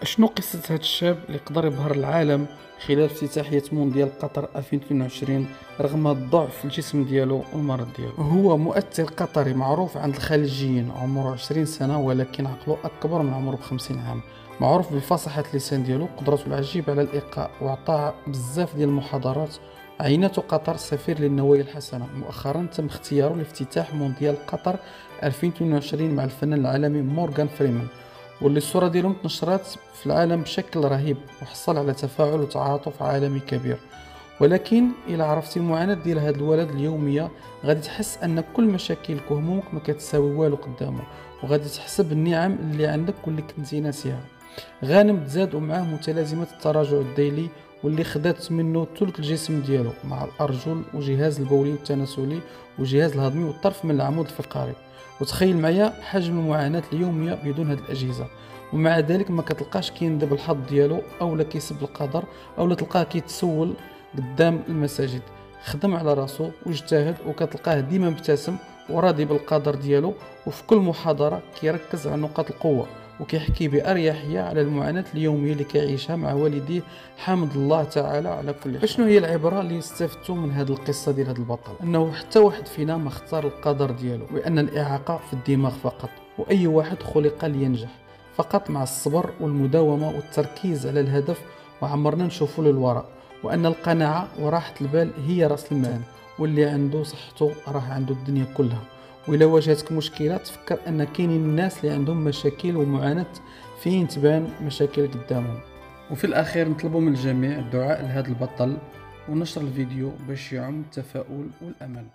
شنو قصة هذا الشاب اللي قدر يبهر العالم خلال افتتاحية مونديال قطر 2022 رغم الضعف الجسم ديالو والمرض ديالو؟ هو مؤثر قطري معروف عند الخليجيين، عمره 20 سنة ولكن عقله أكبر من عمره ب50 عام. معروف بفصاحة اللسان ديالو، قدرته العجيبة على الإلقاء، وعطى بزاف ديال المحاضرات. عينته قطر سفير للنوايا الحسنة. مؤخرا تم اختياره لافتتاح مونديال قطر 2022 مع الفنان العالمي مورغان فريمان، واللي الصورة ديالهم تنشرات في العالم بشكل رهيب وحصل على تفاعل وتعاطف عالمي كبير. ولكن إلا عرفتي المعاناة ديال هذا الولد اليومية غادي تحس أن كل مشاكلك وهمومك ما كتساوي والو قدامه، وغادي تحس بالنعم اللي عندك واللي كنتي ناسيها. غانم تزاد ومعاه متلازمة التراجع الذيلي واللي خدات منه ثلث الجسم ديالو، مع الأرجل وجهاز البولي والتناسلي وجهاز الهضمي والطرف من العمود الفقري. وتخيل معايا حجم المعاناة اليومية بدون هاد الأجهزة، ومع ذلك ما كتلقاش كيندب الحظ ديالو أو لا كيسب القدر أو لا تلقاه كيتسول قدام المساجد. خدم على راسو واجتهد وكتلقاه ديما مبتسم وراضي بالقدر ديالو، وفي كل محاضرة كيركز على نقاط القوة وكيحكي بأريحية على المعاناة اليومية اللي كيعيشها مع والديه. حمد الله تعالى على كل شيء. شنو هي العبرة اللي استفدتوا من هذه القصة ديال هذا البطل؟ أنه حتى واحد فينا ما اختار القدر ديالو، وأن الإعاقة في الدماغ فقط، وأي واحد خلق لينجح فقط مع الصبر والمداومة والتركيز على الهدف، وعمرنا نشوفوا للوراء. وأن القناعة وراحة البال هي رأس المال، واللي عنده صحته راه عنده الدنيا كلها. وإلا واجهتك مشكلة تفكر أن كاينين الناس اللي عندهم مشاكل ومعاناة فين تبان مشاكل قدامهم. وفي الأخير نطلبوا من الجميع الدعاء لهذا البطل ونشر الفيديو باش يعم التفاؤل والأمل.